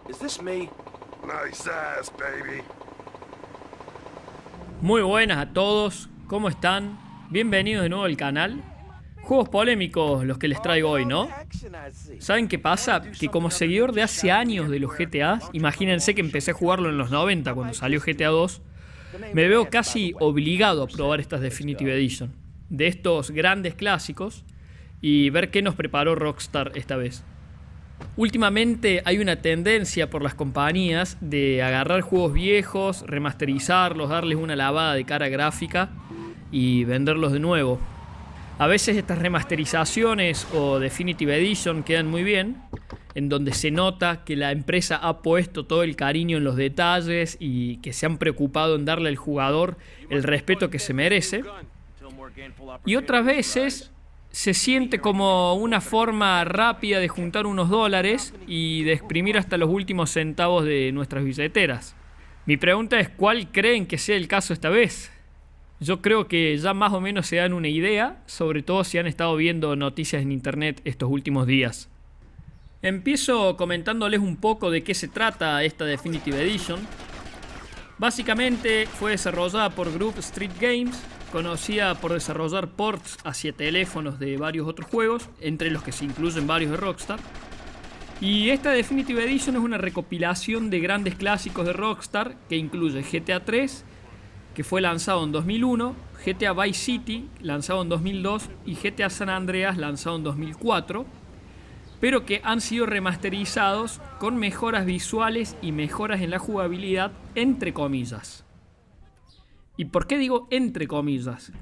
Is this me? Nice ass, baby. Muy buenas a todos, ¿cómo están? Bienvenidos de nuevo al canal. Juegos polémicos los que les traigo hoy, ¿no? ¿Saben qué pasa? Que como seguidor de hace años de los GTA, imagínense que empecé a jugarlo en los 90 cuando salió GTA 2, me veo casi obligado a probar estas Definitive Edition, de estos grandes clásicos, y ver qué nos preparó Rockstar esta vez. Últimamente hay una tendencia por las compañías de agarrar juegos viejos, remasterizarlos, darles una lavada de cara gráfica y venderlos de nuevo. A veces estas remasterizaciones o Definitive Edition quedan muy bien, en donde se nota que la empresa ha puesto todo el cariño en los detalles y que se han preocupado en darle al jugador el respeto que se merece. Y otras veces se siente como una forma rápida de juntar unos dólares y de exprimir hasta los últimos centavos de nuestras billeteras. Mi pregunta es, ¿cuál creen que sea el caso esta vez? Yo creo que ya más o menos se dan una idea, sobre todo si han estado viendo noticias en internet estos últimos días. Empiezo comentándoles un poco de qué se trata esta Definitive Edition. Básicamente fue desarrollada por Group Street Games, conocida por desarrollar ports hacia teléfonos de varios otros juegos, entre los que se incluyen varios de Rockstar. Y esta Definitive Edition es una recopilación de grandes clásicos de Rockstar que incluye GTA 3, que fue lanzado en 2001, GTA Vice City, lanzado en 2002, y GTA San Andreas, lanzado en 2004, pero que han sido remasterizados con mejoras visuales y mejoras en la jugabilidad, entre comillas. ¿Y por qué digo entre comillas?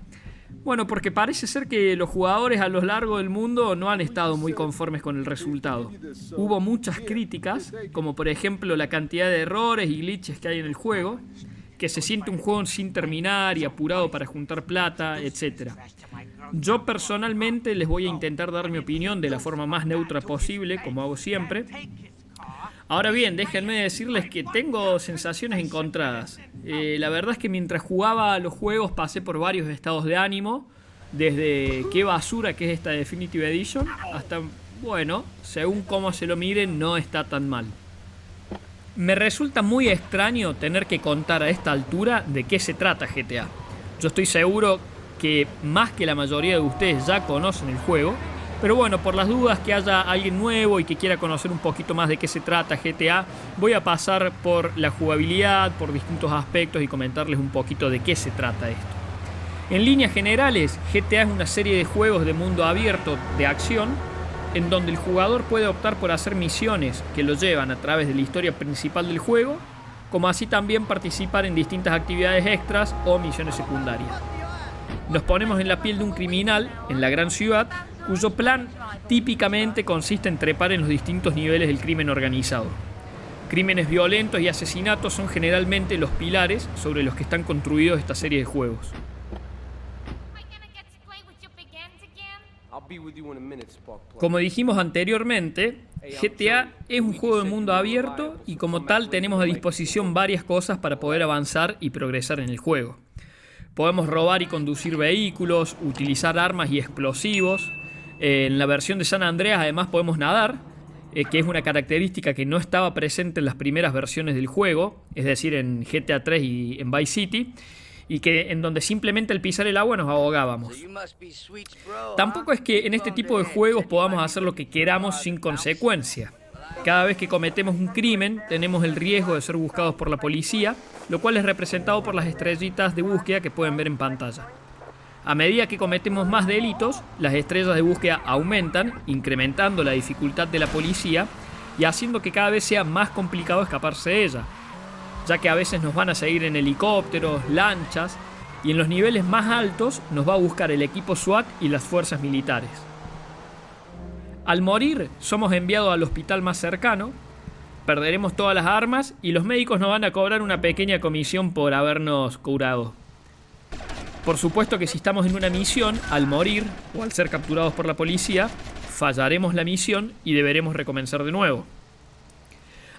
Bueno, porque parece ser que los jugadores a lo largo del mundo no han estado muy conformes con el resultado. Hubo muchas críticas, como por ejemplo la cantidad de errores y glitches que hay en el juego, que se siente un juego sin terminar y apurado para juntar plata, etc. Yo personalmente les voy a intentar dar mi opinión de la forma más neutra posible, como hago siempre. Ahora bien, déjenme decirles que tengo sensaciones encontradas. La verdad es que mientras jugaba a los juegos pasé por varios estados de ánimo, desde qué basura que es esta Definitive Edition, hasta, bueno, según cómo se lo miren, no está tan mal. Me resulta muy extraño tener que contar a esta altura de qué se trata GTA. Yo estoy seguro que más que la mayoría de ustedes ya conocen el juego, pero bueno, por las dudas que haya alguien nuevo y que quiera conocer un poquito más de qué se trata GTA, voy a pasar por la jugabilidad, por distintos aspectos y comentarles un poquito de qué se trata esto. En líneas generales, GTA es una serie de juegos de mundo abierto de acción, en donde el jugador puede optar por hacer misiones que lo llevan a través de la historia principal del juego, como así también participar en distintas actividades extras o misiones secundarias. Nos ponemos en la piel de un criminal en la gran ciudad, cuyo plan típicamente consiste en trepar en los distintos niveles del crimen organizado. Crímenes violentos y asesinatos son generalmente los pilares sobre los que están construidos esta serie de juegos. Como dijimos anteriormente, GTA es un juego de mundo abierto y como tal tenemos a disposición varias cosas para poder avanzar y progresar en el juego. Podemos robar y conducir vehículos, utilizar armas y explosivos. En la versión de San Andreas además podemos nadar, que es una característica que no estaba presente en las primeras versiones del juego, es decir, en GTA 3 y en Vice City, y que en donde simplemente al pisar el agua nos ahogábamos. Tampoco es que en este tipo de juegos podamos hacer lo que queramos sin consecuencia. Cada vez que cometemos un crimen tenemos el riesgo de ser buscados por la policía, lo cual es representado por las estrellitas de búsqueda que pueden ver en pantalla. A medida que cometemos más delitos, las estrellas de búsqueda aumentan, incrementando la dificultad de la policía y haciendo que cada vez sea más complicado escaparse de ella, ya que a veces nos van a seguir en helicópteros, lanchas, y en los niveles más altos nos va a buscar el equipo SWAT y las fuerzas militares. Al morir, somos enviados al hospital más cercano, perderemos todas las armas y los médicos nos van a cobrar una pequeña comisión por habernos curado. Por supuesto que si estamos en una misión, al morir o al ser capturados por la policía, fallaremos la misión y deberemos recomenzar de nuevo.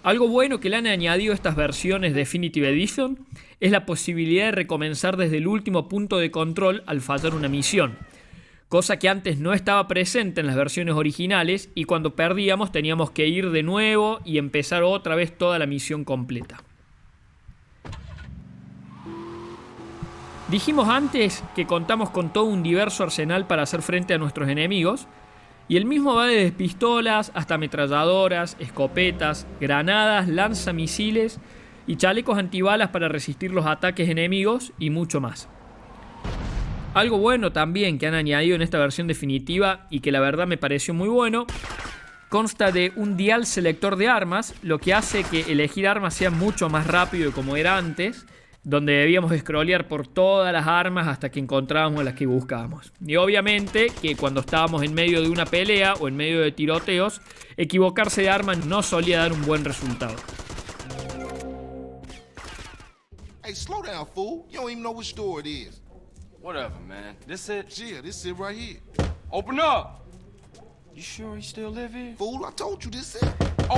Algo bueno que le han añadido estas versiones Definitive Edition es la posibilidad de recomenzar desde el último punto de control al fallar una misión, cosa que antes no estaba presente en las versiones originales y cuando perdíamos teníamos que ir de nuevo y empezar otra vez toda la misión completa. Dijimos antes que contamos con todo un diverso arsenal para hacer frente a nuestros enemigos, y el mismo va desde pistolas hasta ametralladoras, escopetas, granadas, lanzamisiles y chalecos antibalas para resistir los ataques enemigos y mucho más. Algo bueno también que han añadido en esta versión definitiva y que la verdad me pareció muy bueno, consta de un dial selector de armas, lo que hace que elegir armas sea mucho más rápido de como era antes, donde debíamos scrollear por todas las armas hasta que encontrábamos las que buscábamos. Y obviamente que cuando estábamos en medio de una pelea o en medio de tiroteos, equivocarse de arma no solía dar un buen resultado. Hey, slow down, fool. You don't even know which door it is. Whatever, man. This it? Yeah, this it right here. Open up! You sure he still live here? Fool, I told you this it.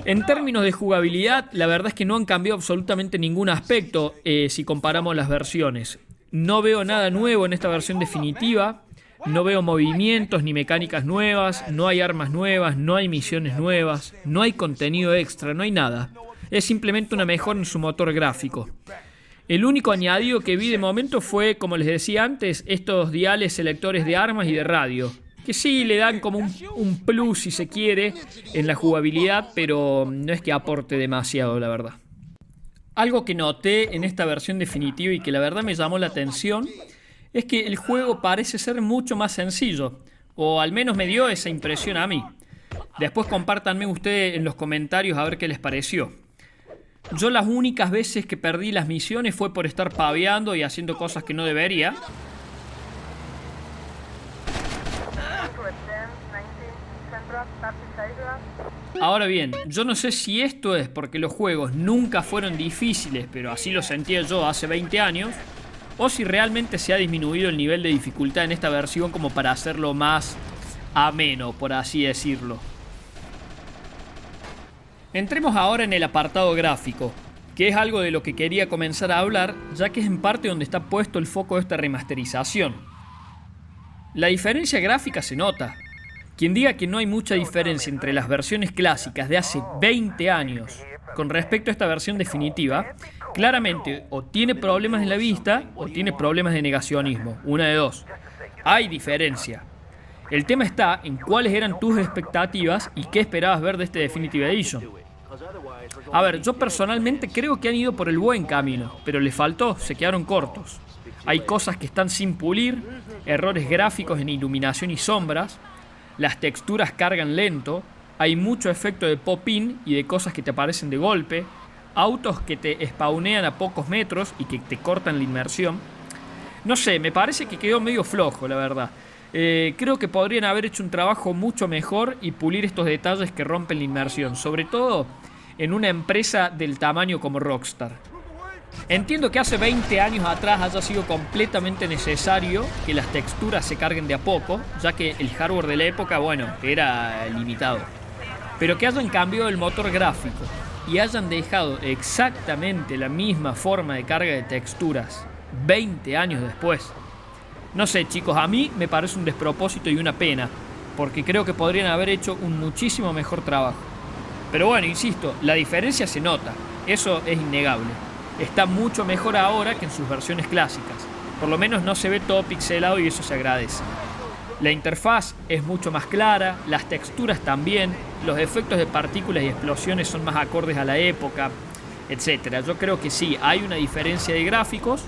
En términos de jugabilidad, la verdad es que no han cambiado absolutamente ningún aspecto si comparamos las versiones. No veo nada nuevo en esta versión definitiva, no veo movimientos ni mecánicas nuevas, no hay armas nuevas, no hay misiones nuevas, no hay contenido extra, no hay nada. Es simplemente una mejora en su motor gráfico. El único añadido que vi de momento fue, como les decía antes, estos diales selectores de armas y de radio, que sí le dan como un plus, si se quiere, en la jugabilidad, pero no es que aporte demasiado, la verdad. Algo que noté en esta versión definitiva y que la verdad me llamó la atención es que el juego parece ser mucho más sencillo, o al menos me dio esa impresión a mí. Después compártanme ustedes en los comentarios a ver qué les pareció. Yo las únicas veces que perdí las misiones fue por estar paveando y haciendo cosas que no debería. Ahora bien, yo no sé si esto es porque los juegos nunca fueron difíciles, pero así lo sentía yo hace 20 años, o si realmente se ha disminuido el nivel de dificultad en esta versión como para hacerlo más ameno, por así decirlo. Entremos ahora en el apartado gráfico, que es algo de lo que quería comenzar a hablar, ya que es en parte donde está puesto el foco de esta remasterización. La diferencia gráfica se nota. Quien diga que no hay mucha diferencia entre las versiones clásicas de hace 20 años con respecto a esta versión definitiva, claramente o tiene problemas en la vista o tiene problemas de negacionismo, una de dos. Hay diferencia. El tema está en cuáles eran tus expectativas y qué esperabas ver de este Definitive Edition. A ver, yo personalmente creo que han ido por el buen camino, pero les faltó, se quedaron cortos. Hay cosas que están sin pulir, errores gráficos en iluminación y sombras, las texturas cargan lento, hay mucho efecto de pop-in y de cosas que te aparecen de golpe, autos que te spawnean a pocos metros y que te cortan la inmersión. No sé, me parece que quedó medio flojo, la verdad. Creo que podrían haber hecho un trabajo mucho mejor y pulir estos detalles que rompen la inmersión, sobre todo en una empresa del tamaño como Rockstar. Entiendo que hace 20 años atrás haya sido completamente necesario que las texturas se carguen de a poco, ya que el hardware de la época, bueno, era limitado. Pero que hayan cambiado el motor gráfico y hayan dejado exactamente la misma forma de carga de texturas 20 años después. No sé, chicos, a mí me parece un despropósito y una pena, porque creo que podrían haber hecho un muchísimo mejor trabajo. Pero bueno, insisto, la diferencia se nota, eso es innegable. Está mucho mejor ahora que en sus versiones clásicas. Por lo menos no se ve todo pixelado y eso se agradece. La interfaz es mucho más clara, las texturas también, los efectos de partículas y explosiones son más acordes a la época, etc. Yo creo que sí, hay una diferencia de gráficos,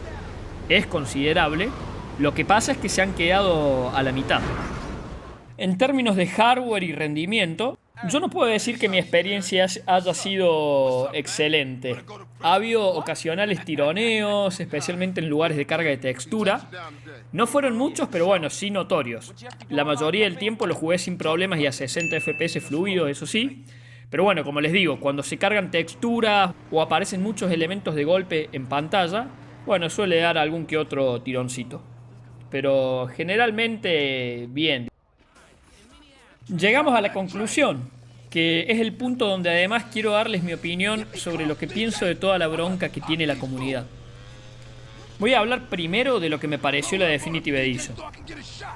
es considerable. Lo que pasa es que se han quedado a la mitad. En términos de hardware y rendimiento, yo no puedo decir que mi experiencia haya sido excelente. Ha habido ocasionales tironeos, especialmente en lugares de carga de textura. No fueron muchos, pero bueno, sí notorios. La mayoría del tiempo lo jugué sin problemas y a 60 FPS fluido, eso sí. Pero bueno, como les digo, cuando se cargan texturas o aparecen muchos elementos de golpe en pantalla, bueno, suele dar algún que otro tironcito. Pero generalmente bien. Llegamos a la conclusión, que es el punto donde además quiero darles mi opinión sobre lo que pienso de toda la bronca que tiene la comunidad. Voy a hablar primero de lo que me pareció la Definitive Edition.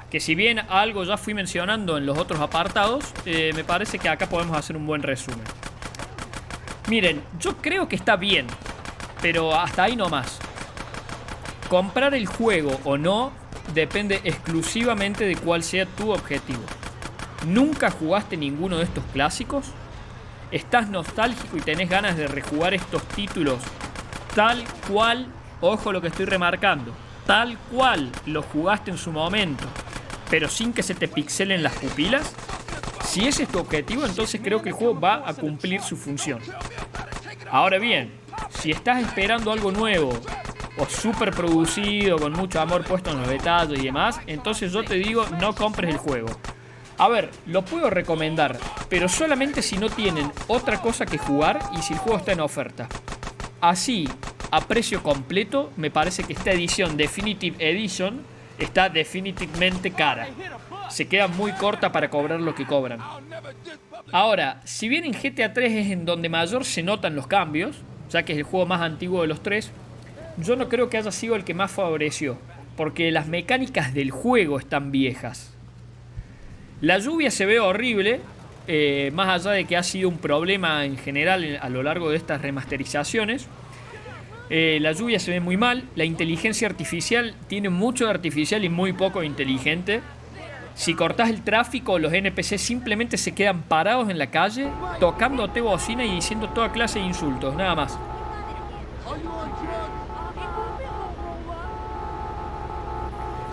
Que si bien algo ya fui mencionando en los otros apartados, me parece que acá podemos hacer un buen resumen. Miren, yo creo que está bien, pero hasta ahí nomás. Comprar el juego o no depende exclusivamente de cuál sea tu objetivo. ¿Nunca jugaste ninguno de estos clásicos? ¿Estás nostálgico y tenés ganas de rejugar estos títulos tal cual, ojo lo que estoy remarcando, tal cual lo jugaste en su momento, pero sin que se te pixelen las pupilas? Si ese es tu objetivo, entonces creo que el juego va a cumplir su función. Ahora bien, si estás esperando algo nuevo o súper producido, con mucho amor puesto en los detalles y demás, entonces yo te digo, no compres el juego. A ver, lo puedo recomendar, pero solamente si no tienen otra cosa que jugar y si el juego está en oferta. Así, a precio completo, me parece que esta edición Definitive Edition está definitivamente cara. Se queda muy corta para cobrar lo que cobran. Ahora, si bien en GTA 3 es en donde mayor se notan los cambios, ya que es el juego más antiguo de los tres, yo no creo que haya sido el que más favoreció, porque las mecánicas del juego están viejas. La lluvia se ve horrible, más allá de que ha sido un problema en general a lo largo de estas remasterizaciones. La lluvia se ve muy mal, la inteligencia artificial tiene mucho de artificial y muy poco de inteligente. Si cortás el tráfico, los NPC simplemente se quedan parados en la calle, tocándote bocina y diciendo toda clase de insultos, nada más.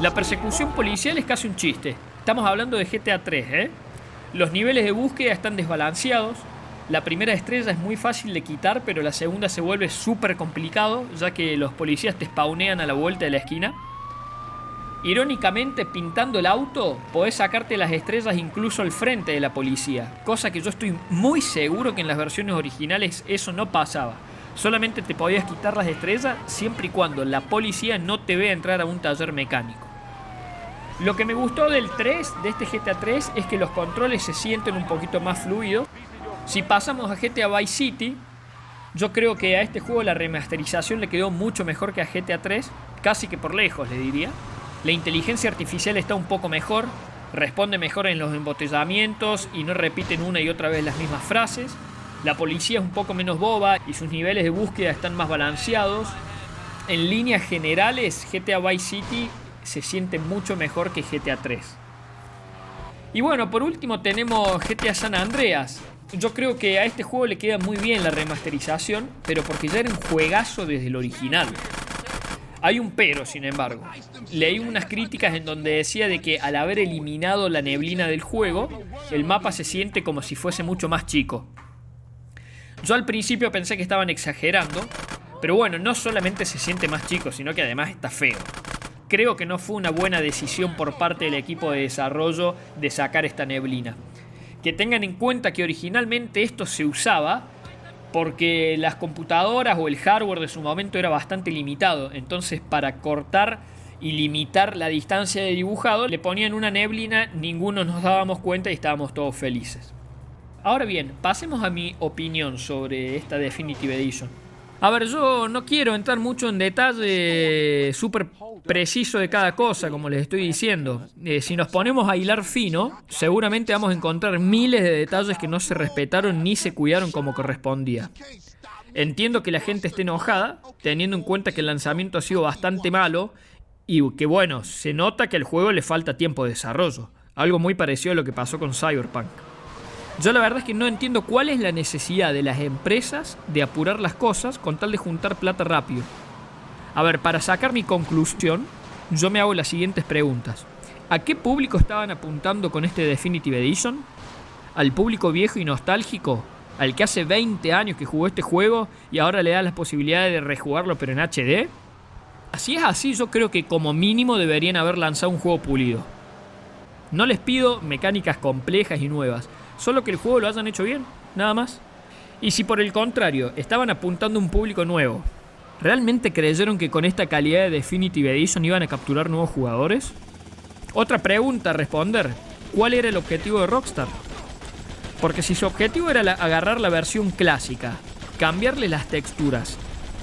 La persecución policial es casi un chiste. Estamos hablando de GTA 3, ¿eh? Los niveles de búsqueda están desbalanceados. La primera estrella es muy fácil de quitar, pero la segunda se vuelve súper complicado, ya que los policías te spawnean a la vuelta de la esquina. Irónicamente, pintando el auto, podés sacarte las estrellas incluso al frente de la policía, cosa que yo estoy muy seguro que en las versiones originales eso no pasaba. Solamente te podías quitar las estrellas siempre y cuando la policía no te vea entrar a un taller mecánico. Lo que me gustó del 3, de este GTA 3, es que los controles se sienten un poquito más fluidos. Si pasamos a GTA Vice City, yo creo que a este juego la remasterización le quedó mucho mejor que a GTA 3, casi que por lejos le diría. La inteligencia artificial está un poco mejor, responde mejor en los embotellamientos y no repiten una y otra vez las mismas frases. La policía es un poco menos boba y sus niveles de búsqueda están más balanceados. En líneas generales, GTA Vice City se siente mucho mejor que GTA 3. Y bueno, por último tenemos GTA San Andreas. Yo creo que a este juego le queda muy bien la remasterización, pero porque ya era un juegazo desde el original. Hay un pero, sin embargo. Leí unas críticas en donde decía de que al haber eliminado la neblina del juego, el mapa se siente como si fuese mucho más chico. Yo al principio pensé que estaban exagerando, pero bueno, no solamente se siente más chico, sino que además está feo. Creo que no fue una buena decisión por parte del equipo de desarrollo de sacar esta neblina. Que tengan en cuenta que originalmente esto se usaba porque las computadoras o el hardware de su momento era bastante limitado. Entonces, para cortar y limitar la distancia de dibujado, le ponían una neblina, ninguno nos dábamos cuenta y estábamos todos felices. Ahora bien, pasemos a mi opinión sobre esta Definitive Edition. A ver, yo no quiero entrar mucho en detalle súper preciso de cada cosa, como les estoy diciendo. Si nos ponemos a hilar fino, seguramente vamos a encontrar miles de detalles que no se respetaron ni se cuidaron como correspondía. Entiendo que la gente esté enojada, teniendo en cuenta que el lanzamiento ha sido bastante malo y que, bueno, se nota que al juego le falta tiempo de desarrollo. Algo muy parecido a lo que pasó con Cyberpunk. Yo la verdad es que no entiendo cuál es la necesidad de las empresas de apurar las cosas con tal de juntar plata rápido. A ver, para sacar mi conclusión, yo me hago las siguientes preguntas. ¿A qué público estaban apuntando con este Definitive Edition? ¿Al público viejo y nostálgico? ¿Al que hace 20 años que jugó este juego y ahora le da las posibilidades de rejugarlo pero en HD? Si es así, yo creo que como mínimo deberían haber lanzado un juego pulido. No les pido mecánicas complejas y nuevas, solo que el juego lo hayan hecho bien, nada más. Y si por el contrario estaban apuntando a un público nuevo, ¿realmente creyeron que con esta calidad de Definitive Edition iban a capturar nuevos jugadores? Otra pregunta a responder: ¿cuál era el objetivo de Rockstar? Porque si su objetivo era agarrar la versión clásica, cambiarle las texturas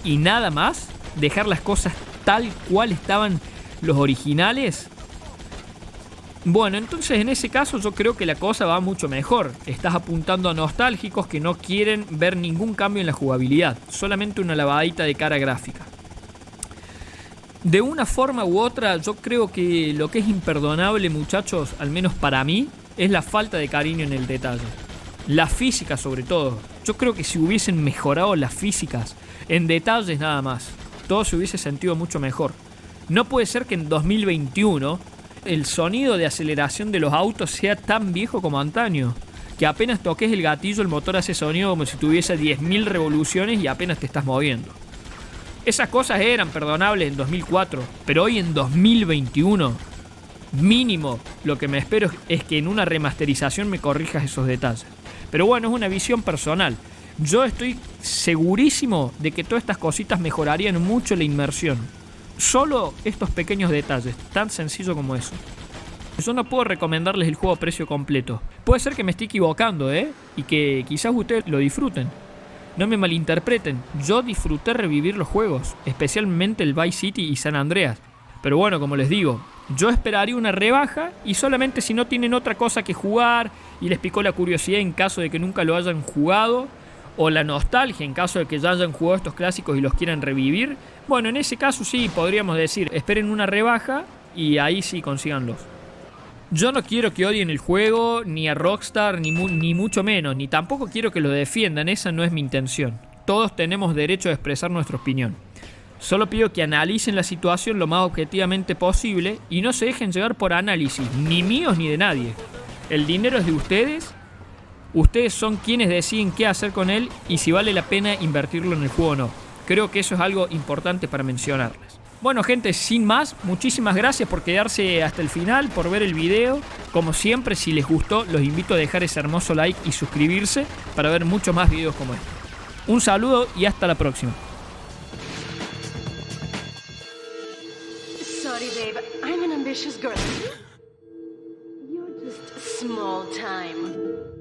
y nada más, dejar las cosas tal cual estaban los originales, bueno, entonces en ese caso yo creo que la cosa va mucho mejor. Estás apuntando a nostálgicos que no quieren ver ningún cambio en la jugabilidad, solamente una lavadita de cara gráfica. De una forma u otra, yo creo que lo que es imperdonable, muchachos, al menos para mí, es la falta de cariño en el detalle. La física sobre todo. Yo creo que si hubiesen mejorado las físicas, en detalles nada más, todo se hubiese sentido mucho mejor. No puede ser que en 2021 el sonido de aceleración de los autos sea tan viejo como antaño. Que apenas toques el gatillo, el motor hace sonido como si tuviese 10.000 revoluciones y apenas te estás moviendo. Esas cosas eran perdonables en 2004, pero hoy en 2021, mínimo, lo que me espero es que en una remasterización me corrijas esos detalles. Pero bueno, es una visión personal. Yo estoy segurísimo de que todas estas cositas mejorarían mucho la inmersión. Solo estos pequeños detalles, tan sencillo como eso. Yo no puedo recomendarles el juego a precio completo. Puede ser que me esté equivocando, y que quizás ustedes lo disfruten. No me malinterpreten, yo disfruté revivir los juegos, especialmente el Vice City y San Andreas. Pero bueno, como les digo, yo esperaría una rebaja y solamente si no tienen otra cosa que jugar y les picó la curiosidad en caso de que nunca lo hayan jugado, o la nostalgia en caso de que ya hayan jugado estos clásicos y los quieran revivir, bueno, en ese caso sí, podríamos decir, esperen una rebaja y ahí sí consíganlos. Yo no quiero que odien el juego, ni a Rockstar, ni mucho menos, ni tampoco quiero que lo defiendan, esa no es mi intención. Todos tenemos derecho a expresar nuestra opinión. Solo pido que analicen la situación lo más objetivamente posible y no se dejen llevar por análisis, ni míos ni de nadie. El dinero es de ustedes. Ustedes son quienes deciden qué hacer con él y si vale la pena invertirlo en el juego o no. Creo que eso es algo importante para mencionarles. Bueno, gente, sin más, muchísimas gracias por quedarse hasta el final, por ver el video. Como siempre, si les gustó, los invito a dejar ese hermoso like y suscribirse para ver muchos más videos como este. Un saludo y hasta la próxima. Sorry, babe. I'm an ambitious girl. You're just small time.